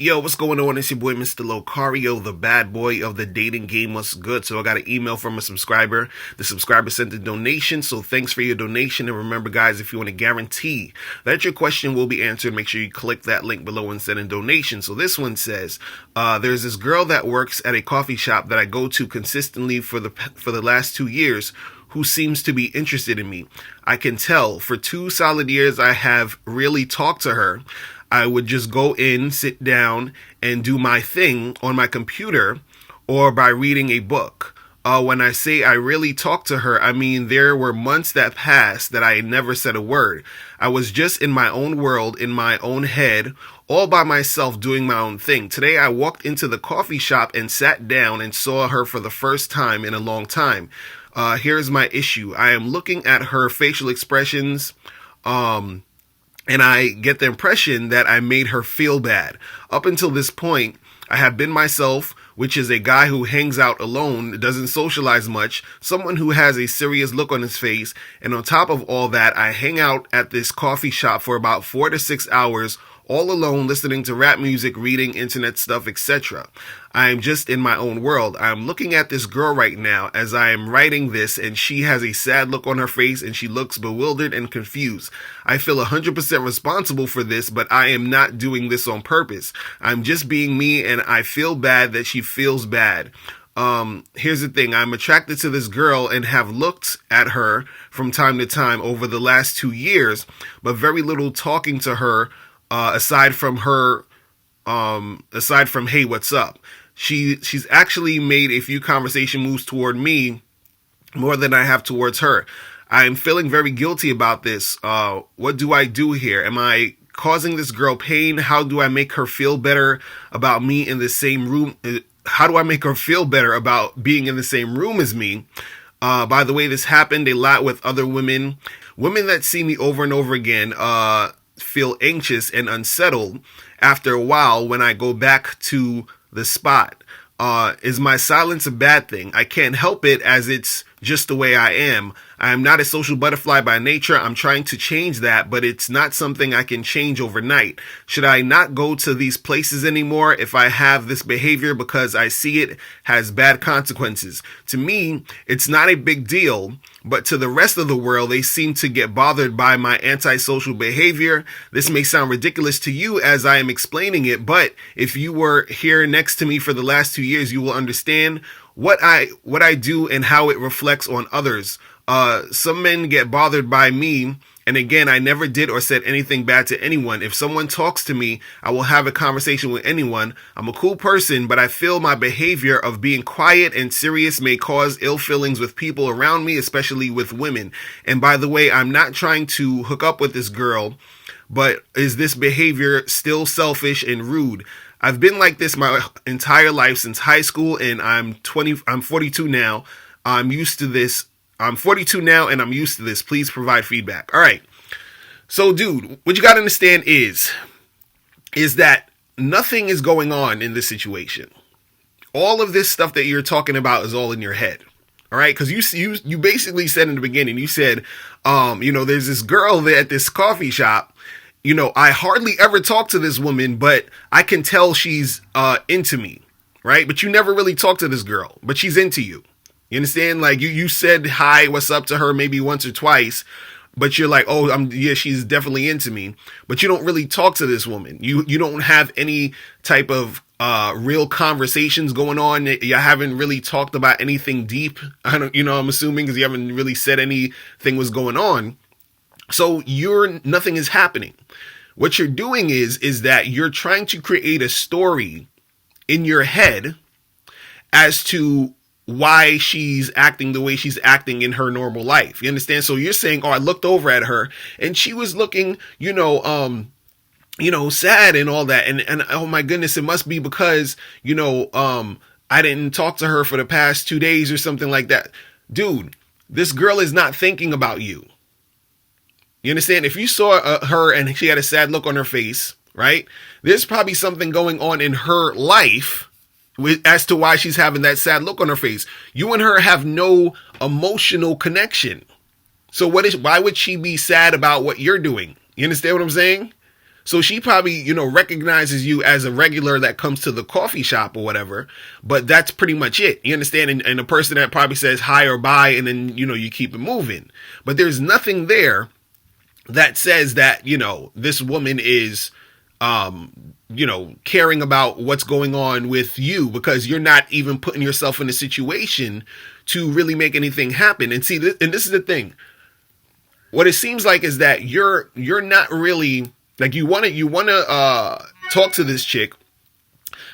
Yo, what's going on? It's your boy, Mr. Locario, the bad boy of the dating game. What's good? So I got an email from a subscriber. The subscriber sent a donation, so thanks for your donation. And remember, guys, if you want to guarantee that your question will be answered, make sure you click that link below and send a donation. So this one says, there's this girl that works at a coffee shop that I go to consistently for the last 2 years who seems to be interested in me. I can tell. For 2 solid years, I have really talked to her. I would just go in, sit down, and do my thing on my computer or by reading a book. When I say I really talked to her, I mean there were months that passed that I never said a word. I was just in my own world, in my own head, all by myself doing my own thing. Today I walked into the coffee shop and sat down and saw her for the first time in a long time. Here's my issue. I am looking at her facial expressions, and I get the impression that I made her feel bad. Up until this point, I have been myself, which is a guy who hangs out alone, doesn't socialize much, someone who has a serious look on his face, and on top of all that, I hang out at this coffee shop for about 4 to 6 hours, all alone, listening to rap music, reading internet stuff, etc. I am just in my own world. I am looking at this girl right now as I am writing this, and she has a sad look on her face and she looks bewildered and confused. I feel 100% responsible for this, but I am not doing this on purpose. I'm just being me, and I feel bad that she feels bad. Here's the thing. I'm attracted to this girl and have looked at her from time to time over the last 2 years, but very little talking to her aside from, hey, what's up? She's actually made a few conversation moves toward me more than I have towards her. I'm feeling very guilty about this. What do I do here? Am I causing this girl pain? How do I make her feel better about me in the same room? How do I make her feel better about being in the same room as me? By the way, this happened a lot with other women. Women that see me over and over again, feel anxious and unsettled after a while when I go back to the spot. Is my silence a bad thing? I can't help it as it's just the way I am. I am not a social butterfly by nature. I'm trying to change that, but it's not something I can change overnight. Should I not go to these places anymore if I have this behavior because I see it has bad consequences? To me, it's not a big deal, but to the rest of the world, they seem to get bothered by my antisocial behavior. This may sound ridiculous to you as I am explaining it, but if you were here next to me for the last 2 years, you will understand what I do and how it reflects on others. Some men get bothered by me, and again, I never did or said anything bad to anyone. If someone talks to me, I will have a conversation with anyone. I'm a cool person, but I feel my behavior of being quiet and serious may cause ill feelings with people around me, especially with women. And by the way, I'm not trying to hook up with this girl, but is this behavior still selfish and rude? I've been like this my entire life since high school, and I'm 42 now. I'm used to this. I'm 42 now and I'm used to this. Please provide feedback. All right. So, dude, what you got to understand is that nothing is going on in this situation. All of this stuff that you're talking about is all in your head. All right. Because you basically said in the beginning, you said, there's this girl there at this coffee shop. I hardly ever talk to this woman, but I can tell she's into me. Right. But you never really talk to this girl, but she's into you. You understand? Like you said hi, what's up to her maybe once or twice, but you're like, oh, she's definitely into me. But you don't really talk to this woman. You don't have any type of real conversations going on. You haven't really talked about anything deep. I'm assuming because you haven't really said anything was going on. So nothing is happening. What you're doing is that you're trying to create a story in your head as to why she's acting the way she's acting in her normal life. You understand? So you're saying, oh, I looked over at her and she was looking, sad and all that. And oh my goodness, it must be because, I didn't talk to her for the past 2 days or something like that. Dude, this girl is not thinking about you. You understand? If you saw her and she had a sad look on her face, right? There's probably something going on in her life as to why she's having that sad look on her face. You and her have no emotional connection. So why would she be sad about what you're doing? You understand what I'm saying? So she probably, recognizes you as a regular that comes to the coffee shop or whatever, but that's pretty much it. You understand? And a person that probably says hi or bye, and then, you keep it moving. But there's nothing there that says that, this woman is, caring about what's going on with you, because you're not even putting yourself in a situation to really make anything happen. And see, and this is the thing. What it seems like is that you're not really, like, you want to talk to this chick,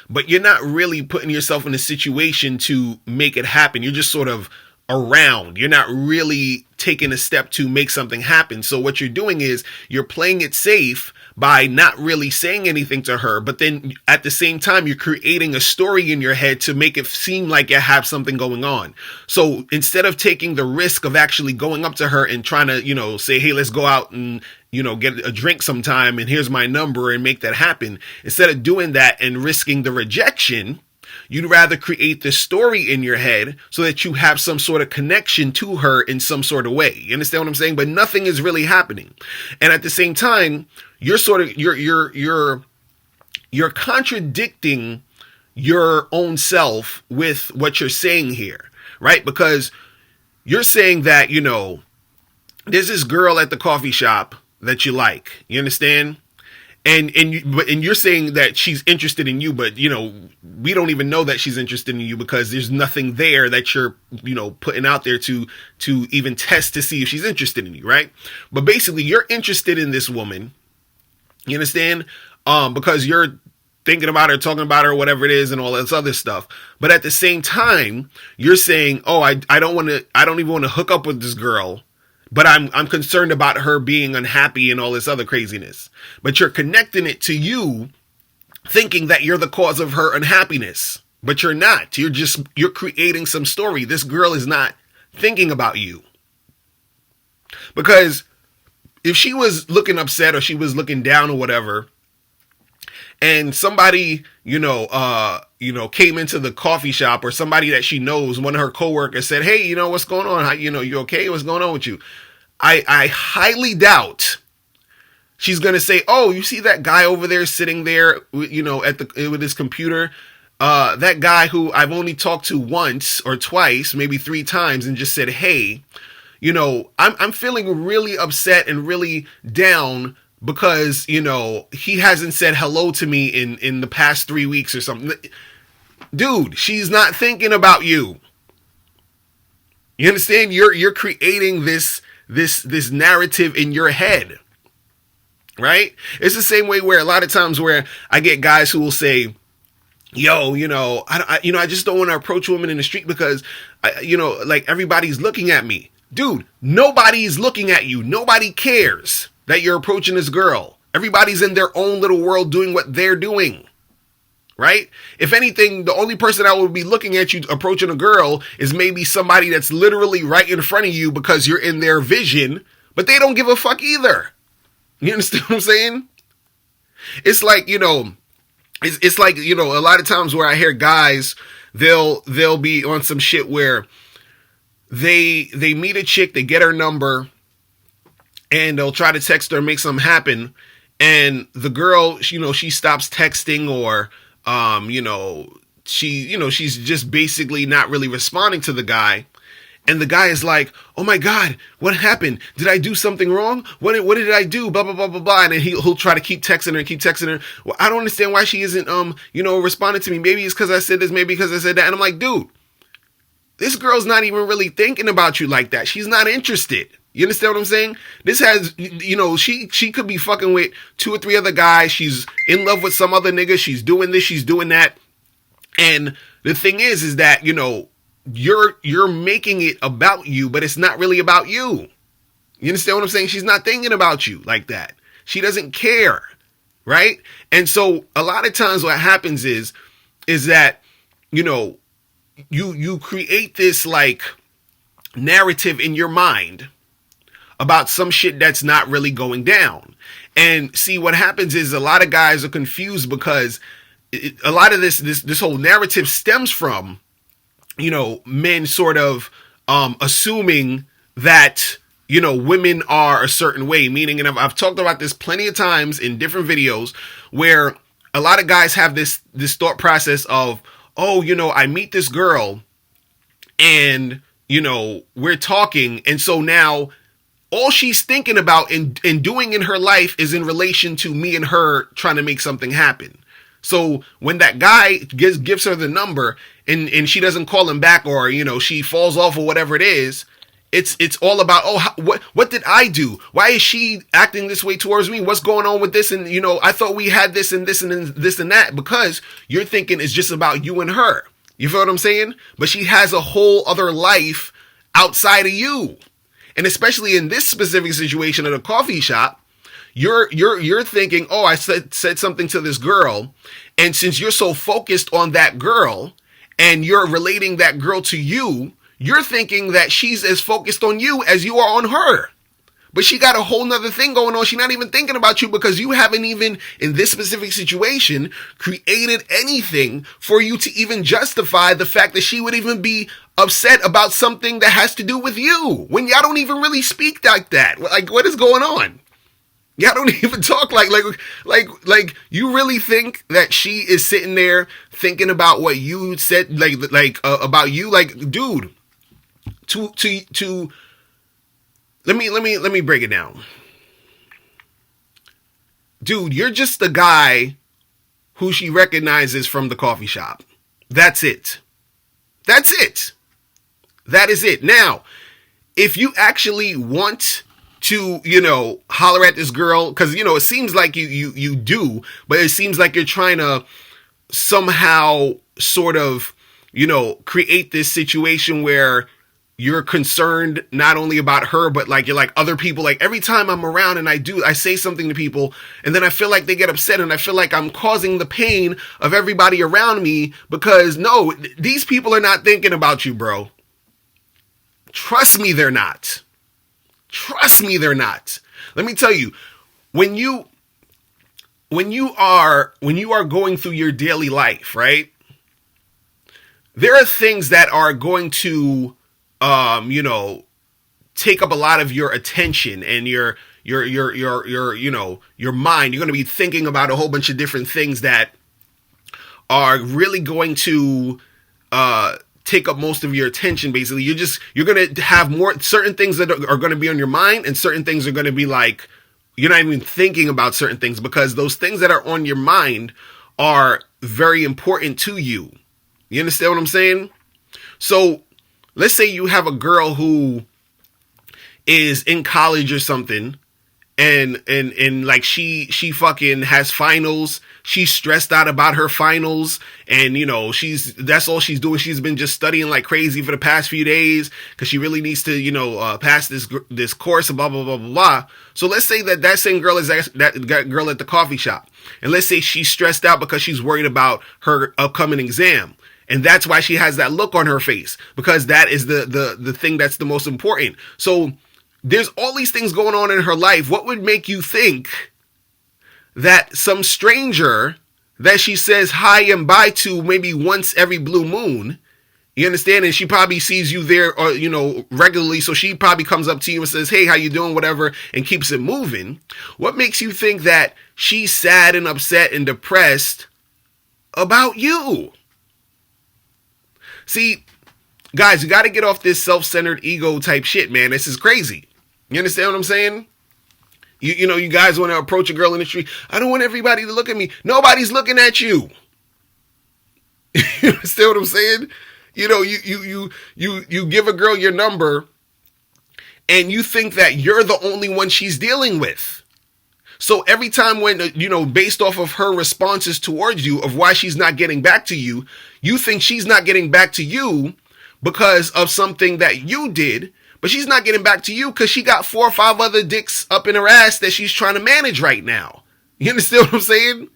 but you're not really putting yourself in a situation to make it happen. You're just sort of around. You're not really taking a step to make something happen. So what you're doing is you're playing it safe by not really saying anything to her, but then at the same time, you're creating a story in your head to make it seem like you have something going on. So instead of taking the risk of actually going up to her and trying to, say, hey, let's go out and, get a drink sometime, and here's my number, and make that happen. Instead of doing that and risking the rejection, you'd rather create this story in your head so that you have some sort of connection to her in some sort of way. You understand what I'm saying? But nothing is really happening. And at the same time, you're contradicting your own self with what you're saying here, right? Because you're saying that, there's this girl at the coffee shop that you like. You understand? And you're saying that she's interested in you, but we don't even know that she's interested in you, because there's nothing there that you're putting out there to even test to see if she's interested in you, right? But basically, you're interested in this woman. You understand? Because you're thinking about her, talking about her, whatever it is, and all this other stuff. But at the same time, you're saying, oh, I don't even want to hook up with this girl, but I'm concerned about her being unhappy and all this other craziness. But you're connecting it to you, thinking that you're the cause of her unhappiness. But you're not. You're creating some story. This girl is not thinking about you. Because if she was looking upset, or she was looking down or whatever, and somebody, came into the coffee shop, or somebody that she knows, one of her coworkers said, hey, what's going on? How, you okay? What's going on with you? I highly doubt she's going to say, oh, you see that guy over there sitting there, with his computer? That guy who I've only talked to once or twice, maybe 3 times, and just said, hey, I'm feeling really upset and really down because, he hasn't said hello to me in the past 3 weeks or something. Dude, she's not thinking about you. You understand? You're creating this narrative in your head, right? It's the same way where a lot of times where I get guys who will say, yo, I just don't want to approach women in the street because, like, everybody's looking at me. Dude, nobody's looking at you. Nobody cares that you're approaching this girl. Everybody's in their own little world doing what they're doing, right? If anything, the only person that would be looking at you approaching a girl is maybe somebody that's literally right in front of you because you're in their vision, but they don't give a fuck either. You understand what I'm saying? It's like, it's like, a lot of times where I hear guys, they'll be on some shit where they meet a chick, they get her number, and they'll try to text her, make something happen. And the girl, she stops texting, or, she's just basically not really responding to the guy. And the guy is like, oh my God, what happened? Did I do something wrong? What did I do? Blah, blah, blah, blah, blah. And then he'll try to keep texting her. Well, I don't understand why she isn't, responding to me. Maybe it's because I said this, maybe because I said that. And I'm like, dude, this girl's not even really thinking about you like that. She's not interested. You understand what I'm saying? This has, she could be fucking with 2 or 3 other guys. She's in love with some other nigga. She's doing this, she's doing that. And the thing is that, you're making it about you, but it's not really about you. You understand what I'm saying? She's not thinking about you like that. She doesn't care, right? And so a lot of times what happens is that, you create this like narrative in your mind about some shit that's not really going down. And see, what happens is a lot of guys are confused because a lot of this whole narrative stems from, men sort of assuming that women are a certain way, meaning, and I've talked about this plenty of times in different videos, where a lot of guys have this thought process of, oh, I meet this girl and, we're talking. And so now all she's thinking about and doing in her life is in relation to me and her trying to make something happen. So when that guy gives her the number and she doesn't call him back, or, she falls off or whatever it is, it's all about, oh, what did I do? Why is she acting this way towards me? What's going on with this? And, I thought we had this and this and this and that, because you're thinking it's just about you and her. You feel what I'm saying? But she has a whole other life outside of you. And especially in this specific situation at a coffee shop, you're thinking, oh, I said something to this girl. And since you're so focused on that girl and you're relating that girl to you, you're thinking that she's as focused on you as you are on her. But she got a whole nother thing going on. She's not even thinking about you, because you haven't even, in this specific situation, created anything for you to even justify the fact that she would even be upset about something that has to do with you, when y'all don't even really speak like that. Like, what is going on? Y'all don't even talk like you really think that she is sitting there thinking about what you said, about you? Like, dude, let me break it down. Dude, you're just the guy who she recognizes from the coffee shop. That's it. That's it. That is it. Now, if you actually want to, holler at this girl, because, it seems like you do, but it seems like you're trying to somehow sort of, create this situation where you're concerned not only about her, but you're like other people. Like, every time I'm around and I say something to people, and then I feel like they get upset, and I feel like I'm causing the pain of everybody around me, because no, these people are not thinking about you, bro. Trust me, they're not. Trust me, they're not. Let me tell you, when you are going through your daily life, right? There are things that are going to take up a lot of your attention and your mind. You're going to be thinking about a whole bunch of different things that are really going to take up most of your attention. Basically, you're going to have more certain things that are going to be on your mind, and certain things are going to be like, you're not even thinking about certain things, because those things that are on your mind are very important to you. You understand what I'm saying? So let's say you have a girl who is in college or something, and like she fucking has finals. She's stressed out about her finals, and that's all she's doing. She's been just studying like crazy for the past few days, because she really needs to pass this course and blah blah blah blah blah. So let's say that same girl is that girl at the coffee shop, and let's say she's stressed out because she's worried about her upcoming exam. And that's why she has that look on her face, because that is the thing that's the most important. So there's all these things going on in her life. What would make you think that some stranger that she says hi and bye to maybe once every blue moon, you understand? And she probably sees you there, or, regularly. So she probably comes up to you and says, hey, how you doing? Whatever, and keeps it moving. What makes you think that she's sad and upset and depressed about you? See, guys, you got to get off this self-centered ego type shit, man. This is crazy. You understand what I'm saying? You guys want to approach a girl in the street. I don't want everybody to look at me. Nobody's looking at you. You understand what I'm saying? You give a girl your number, and you think that you're the only one she's dealing with. So every time when, based off of her responses towards you of why she's not getting back to you, you think she's not getting back to you because of something that you did, but she's not getting back to you because she got 4 or 5 other dicks up in her ass that she's trying to manage right now. You understand what I'm saying?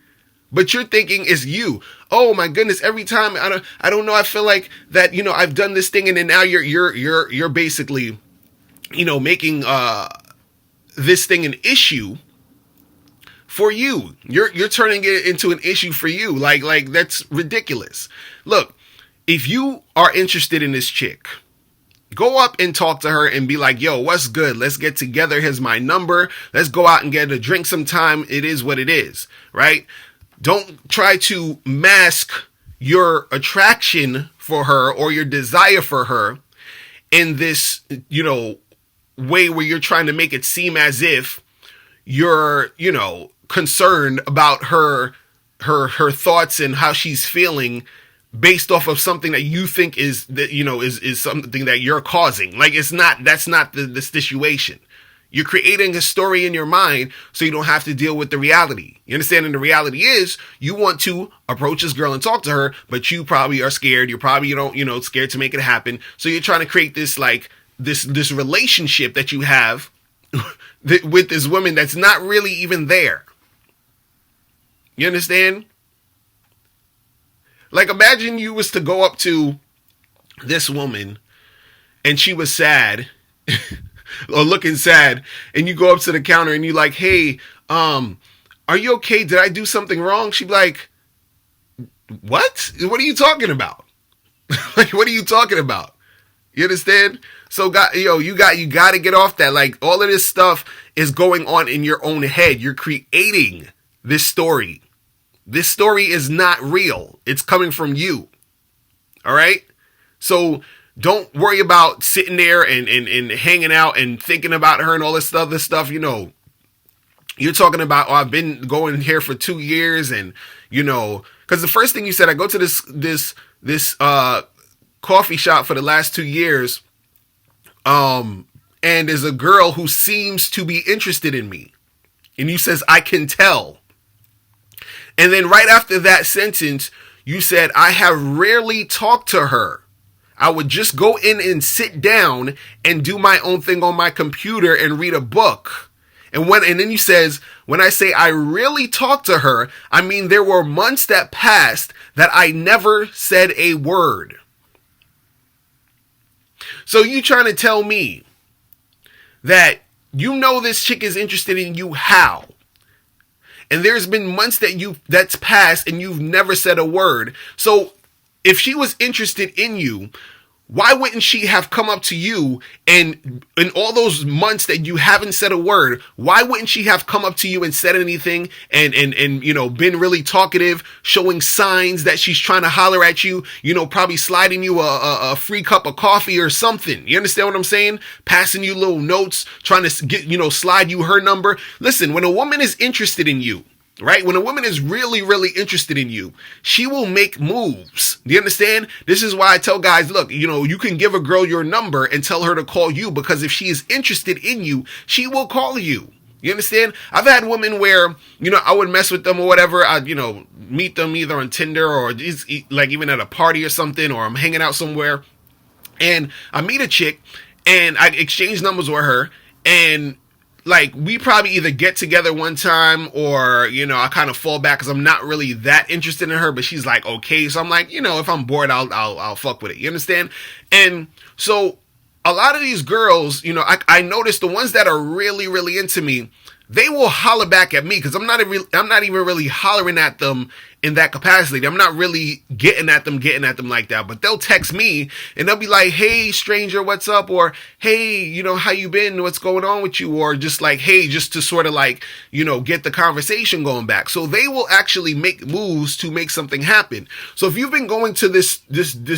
But you're thinking it's you. Oh my goodness! Every time I don't know. I feel like that. I've done this thing, and then now you're basically, making this thing an issue for you. You're turning it into an issue for you. Like that's ridiculous. Look, if you are interested in this chick, Go up and talk to her and be like, yo, what's good? Let's get together. Here's my number. Let's go out and get a drink sometime. It is what it is, right? Don't try to mask your attraction for her or your desire for her in this, way where you're trying to make it seem as if you're, concerned about her thoughts and how she's feeling based off of something that you think is that is something that you're causing. Like, that's not the situation. You're creating a story in your mind so you don't have to deal with the reality. You understand? And the reality is you want to approach this girl and talk to her, but you probably are scared. You're probably, scared to make it happen. So you're trying to create this, like, this relationship that you have with this woman that's not really even there. You understand? Like, imagine you was to go up to this woman and she was sad or looking sad, and you go up to the counter and you like, hey, are you okay? Did I do something wrong? She'd be like, what? What are you talking about? Like, what are you talking about? You understand? So, you got to get off that. Like, all of this stuff is going on in your own head. You're creating this story. This story is not real. It's coming from you. All right? So don't worry about sitting there and hanging out and thinking about her and all this other stuff. You're talking about, oh, I've been going here for 2 years, and, because the first thing you said, I go to this coffee shop for the last 2 years, and there's a girl who seems to be interested in me. And you says, I can tell. And then right after that sentence, you said, I have rarely talked to her. I would just go in and sit down and do my own thing on my computer and read a book. And then you says, when I say I really talked to her, I mean there were months that passed that I never said a word. So you trying to tell me that this chick is interested in you how? And there's been months that's passed and you've never said a word. So if she was interested in you, why wouldn't she have come up to you, and in all those months that you haven't said a word, why wouldn't she have come up to you and said anything and been really talkative, showing signs that she's trying to holler at you, probably sliding you a free cup of coffee or something. You understand what I'm saying? Passing you little notes, trying to get, slide you her number. Listen, when a woman is interested in you, right? When a woman is really, really interested in you, she will make moves. Do you understand? This is why I tell guys, look, you can give a girl your number and tell her to call you, because if she is interested in you, she will call you. You understand? I've had women where, I would mess with them or whatever. I'd, meet them either on Tinder or like even at a party or something, or I'm hanging out somewhere and I meet a chick and I exchange numbers with her, and like, we probably either get together one time or, I kind of fall back because I'm not really that interested in her, but she's like, okay. So I'm like, if I'm bored, I'll fuck with it. You understand? And so a lot of these girls, I notice the ones that are really, really into me, they will holler back at me because I'm not even really hollering at them in that capacity. I'm not really getting at them like that, but they'll text me and they'll be like, hey, stranger, what's up? Or, hey, how you been? What's going on with you? Or just like, hey, just to sort of like, get the conversation going back. So they will actually make moves to make something happen. So if you've been going to this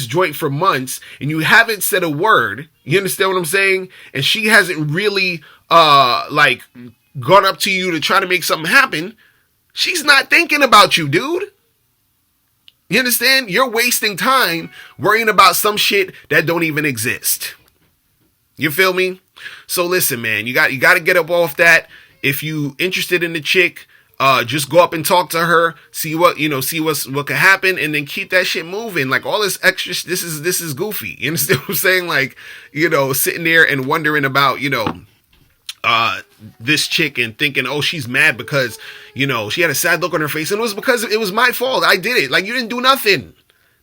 joint for months and you haven't said a word, you understand what I'm saying? And she hasn't really, gone up to you to try to make something happen, she's not thinking about you, dude. You understand? You're wasting time worrying about some shit that don't even exist. You feel me? So listen, man, you got to get up off that. If you interested in the chick, just go up and talk to her, see what could happen, and then keep that shit moving. Like, all this extra, this is goofy. You understand what I'm saying? Like, sitting there and wondering about, this chick and thinking, oh, she's mad because, she had a sad look on her face, and it was because it was my fault. I did it. Like, you didn't do nothing.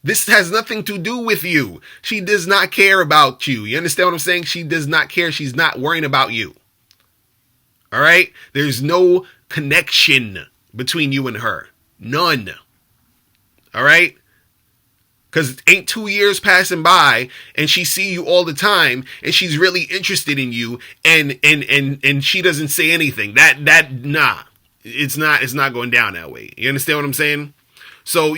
This has nothing to do with you. She does not care about you. You understand what I'm saying? She does not care. She's not worrying about you. All right? There's no connection between you and her. None. All right? Because ain't 2 years passing by and she see you all the time and she's really interested in you and she doesn't say anything. Nah. It's not going down that way. You understand what I'm saying? So,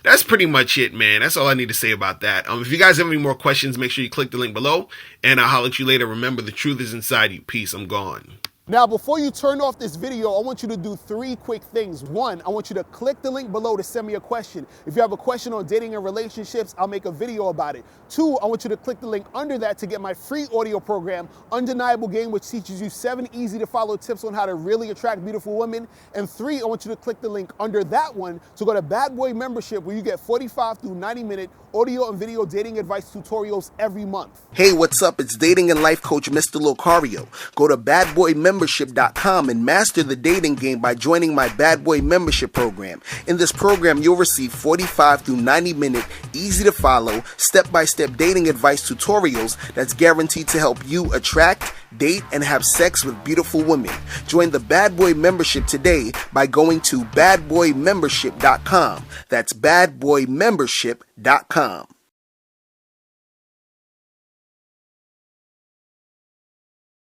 that's pretty much it, man. That's all I need to say about that. If you guys have any more questions, make sure you click the link below, and I'll holler at you later. Remember, the truth is inside you. Peace. I'm gone. Now, before you turn off this video, I want you to do 3 quick things. 1, I want you to click the link below to send me a question. If you have a question on dating and relationships, I'll make a video about it. 2, I want you to click the link under that to get my free audio program, Undeniable Game, which teaches you 7 easy-to-follow tips on how to really attract beautiful women. And 3, I want you to click the link under that one to go to Bad Boy Membership, where you get 45 through 90-minute audio and video dating advice tutorials every month. Hey, what's up? It's dating and life coach Mr. Locario. Go to badboymembership.com and master the dating game by joining my Bad Boy Membership program. In this program, you'll receive 45 through 90-minute, easy-to-follow, step-by-step dating advice tutorials that's guaranteed to help you attract, date, and have sex with beautiful women. Join the Bad Boy Membership today by going to badboymembership.com. That's badboymembership.com.